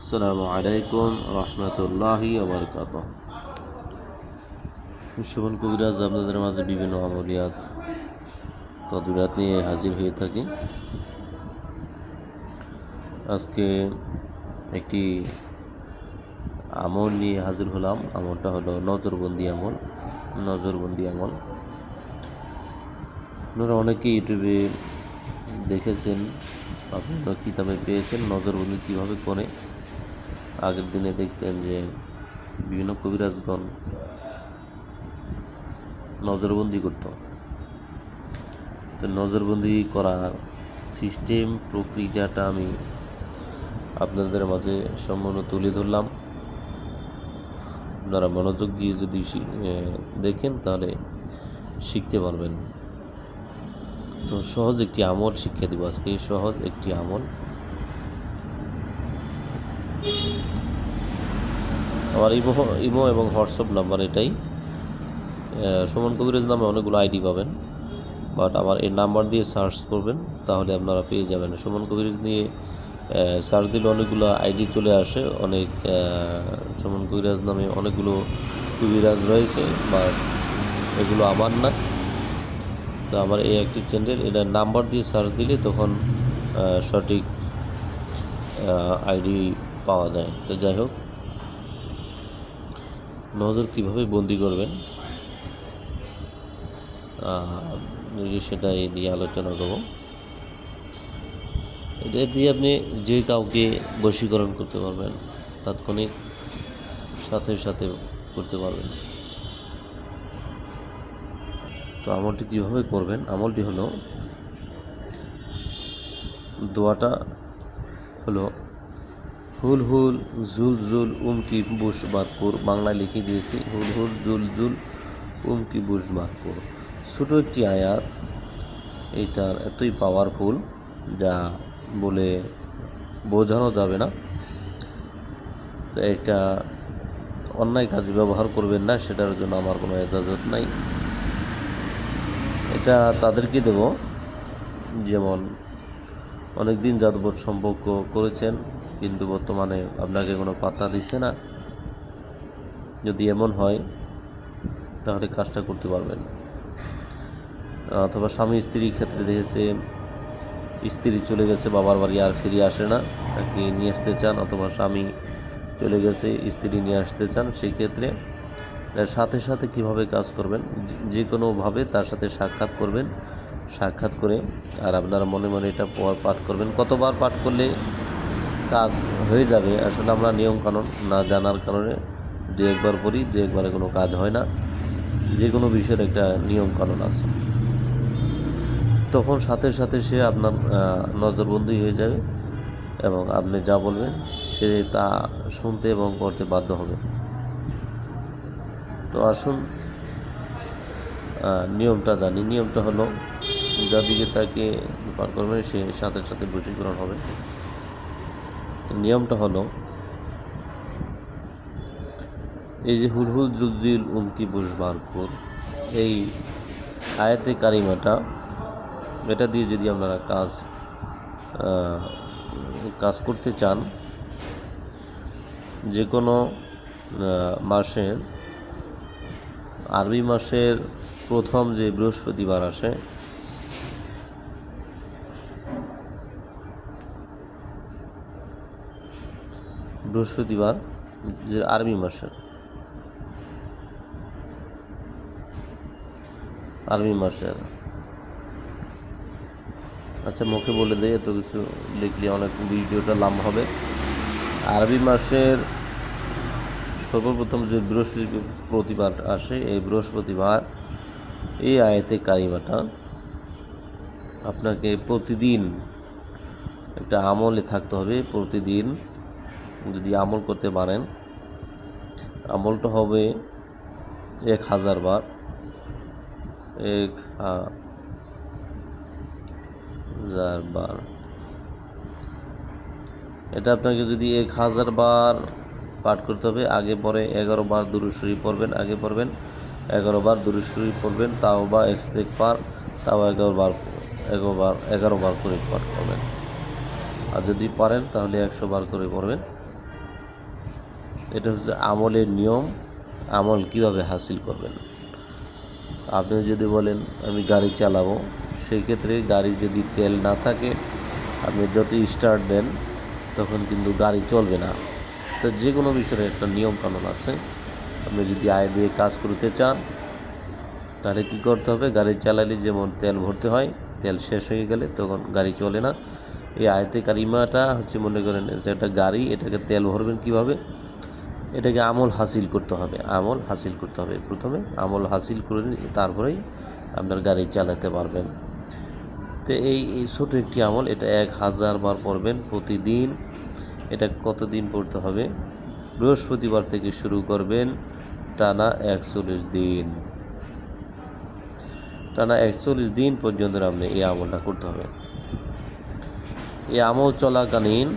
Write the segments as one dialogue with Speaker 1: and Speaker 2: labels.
Speaker 1: আসসালামু আলাইকুম রহমতুল্লাহি ওবরকাতুহ। শোভন কবিরাজ আপনাদের মাঝে বিভিন্ন আমলিয়াত তদবিরাত নিয়ে হাজির হয়ে থাকি। আজকে একটি আমল নিয়ে হাজির হলাম। আমলটা হলো নজরবন্দি আমল। আপনারা অনেকেই ইউটিউবে দেখেছেন, আপনারা কিতাবে পেয়েছেন নজরবন্দি কীভাবে করে। আগের দিনে দেখতেন যে বিভিন্ন কবিরাজগণ নজরবন্দি করত। তো নজরবন্দি করার সিস্টেম প্রক্রিয়াটা আমি আপনাদের মাঝে সম্পূর্ণ তুলে ধরলাম। আপনারা মনোযোগ দিয়ে যদি দেখেন তাহলে শিখতে পারবেন। তো সহজ একটি আমল শিক্ষা দিব আজকে। সহজ একটি আমল। আমার ইমো এবং হোয়াটসঅ্যাপ নাম্বার এটাই। সুমন কবিরাজ নামে অনেকগুলো আইডি পাবেন, বাট আমার এই নাম্বার দিয়ে সার্চ করবেন তাহলে আপনারা পেয়ে যাবেন। সুমন কবিরাজ নিয়ে সার্চ দিলে অনেকগুলো আইডি চলে আসে। অনেক সুমন কবিরাজ নামে অনেকগুলো কবিরাজ রয়েছে, বাট এগুলো আমার না। তো আমার এই একটি চ্যানেল, এটা নাম্বার দিয়ে সার্চ দিলে তখন সঠিক আইডি পাওয়া যায়। তো যাই হোক, নজর কীভাবে বন্দি করবেন সেটাই নিয়ে আলোচনা করব। এটা দিয়ে আপনি যে কাউকে বশীকরণ করতে পারবেন, তাৎক্ষণিক সাথে সাথে করতে পারবেন। তো আমলটি কীভাবে করবেন? আমলটি হলো, দোয়াটা হলো হুল হুল জুল জুল উমকি বুশ বাদপুর। বাংলায় লিখে দিয়েছি, হুল হুল জুল জুল উমকি বুশ বাদপুর। ছোটো একটি আয়াত, এইটার এতই পাওয়ারফুল যা বলে বোঝানো যাবে না। তো এটা অন্যায় কাজে ব্যবহার করবেন না, সেটার জন্য আমার কোনো এজাজত নাই। এটা তাদেরকে দেব যেমন অনেক দিন যাবত সম্পর্ক করেছেন কিন্তু বর্তমানে আপনাকে কোনো পাত্তা দিচ্ছে না। যদি এমন হয় তাহলে কাজটা করতে পারবেন। অথবা স্বামী স্ত্রীর ক্ষেত্রে দেখেছে, স্ত্রী চলে গেছে বাবার বাড়ি, আর ফিরে আসে না, তাকে নিয়ে আসতে চান, অথবা স্বামী চলে গেছে স্ত্রী নিয়ে আসতে চান। সেই ক্ষেত্রে সাথে সাথে কিভাবে কাজ করবেন, যে কোনোভাবে তার সাথে সাক্ষাৎ করবেন। সাক্ষাৎ করে আর আপনারা মনে মনে এটা পাঠ করবেন। কতবার পাঠ করলে কাজ হয়ে যাবে আসলে আমরা নিয়মকানুন না জানার কারণে দু একবার পড়ি, দু একবারে কোনো কাজ হয় না। যে কোনো বিষয়ের একটা নিয়মকানুন আছে। তখন সাথে সাথে সে আপনার নজরবন্দি হয়ে যাবে এবং আপনি যা বলবেন সে তা শুনতে এবং করতে বাধ্য হবে। তো আসুন নিয়মটা জানি। নিয়মটা হলো, যাদিকে তাকে পার করবেন সে সাথে সাথে বশীকরণ হবে। নিয়মটা হলো, এই যে হুলহুল জুলজিল উমকি বুশবারকুর, এই আয়াতে কারিমাটা, এটা দিয়ে যদি আপনারা কাজ করতে চান, যে কোনো মাসের, আরবি মাসের প্রথম যে বৃহস্পতিবার আসে, বৃহস্পতিবার যে আরবি মাসের আচ্ছা মুখে বলে দেয়, এত কিছু লিখলে অনেক ভিডিওটা লম্বা হবে। আরবি মাসের সর্বপ্রথম যে বৃহস্পতিবার আসে, এই বৃহস্পতিবার এই আয়াতে কারিমাটা আপনাকে প্রতিদিন একটা আমলে থাকতে হবে। প্রতিদিন যদি আমল করতে পারেন, আমলটা হবে 1000 বার। 1000 বার। এটা আপনাকে যদি 1000 বার পাঠ করতে হবে, আগে পরে 11 বার দুরূদ শরীফ পড়বেন, আগে পড়বেন 11 বার দুরূদ শরীফ পড়বেন, তাও বা ইস্তেগফার, তাও 11 বার করে পাঠ করবেন। আর যদি পারেন তাহলে 100 বার করে পড়বেন। এটা হচ্ছে আমলের নিয়ম। আমল কিভাবে হাসিল করবেন। আপনি যদি বলেন আমি গাড়ি চালাবো, সেই ক্ষেত্রে গাড়ি যদি তেল না থাকে আপনি যত স্টার্ট দেন তখন কিন্তু গাড়ি চলবে না। তো যে কোনো বিষয়ের একটা নিয়ম কানুন আছে। আপনি যদি আয় দিয়ে কাজ করতে চান তাহলে কী করতে হবে, গাড়ি চালালে যেমন তেল ভরতে হয়, তেল শেষ হয়ে গেলে তখন গাড়ি চলে না। এই আয়াতে কারিমাটা হচ্ছে, মনে করেন যে একটা গাড়ি, এটাকে তেল ভরবেন কিভাবে, এটাকে আমল হাসিল করতে হবে। আমল হাসিল করতে হবে, প্রথমে আমল হাসিল করে তারপরেই আপনার গাড়ি চালাতে পারবেন। তো এই ছোটো একটি আমল, এটা 1000 বার পড়বেন প্রতিদিন। এটা কতদিন পড়তে হবে, বৃহস্পতিবার থেকে শুরু করবেন, টানা 41 দিন। টানা 41 দিন পর্যন্ত আপনি এই আমলটা করতে হবে। এই আমল চলাকালীন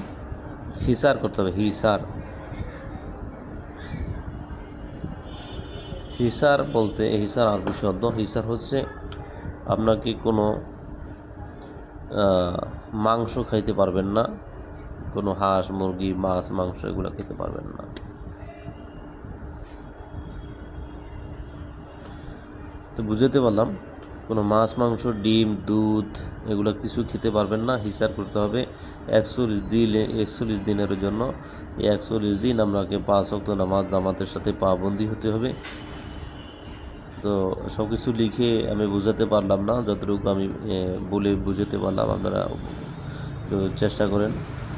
Speaker 1: হিসার করতে হবে। হিসার বলতে, হিসার আরবি শব্দ। হিসার হচ্ছে আপনাকে কোনো মাংস খাইতে পারবেন না, কোনো হাঁস মুরগি মাছ মাংস এগুলো খেতে পারবেন না। তো বুঝতে পারলাম, কোনো মাছ মাংস ডিম দুধ এগুলো কিছু খেতে পারবেন না। হিসার করতে হবে 41 দিনের জন্য। এই 41 দিন আপনাকে 5 ওয়াক্ত নামাজ জামাতের সাথে পাবন্দি হতে হবে। তো সব কিছু লিখে আমি বুঝাতে পারলাম না, যতটুকু আমি বলে বুঝাতে পারলাম। আপনারা চেষ্টা করেন,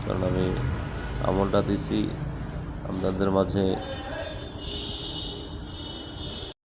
Speaker 1: কারণ আমি আমলটা দিছি আপনাদের মাঝে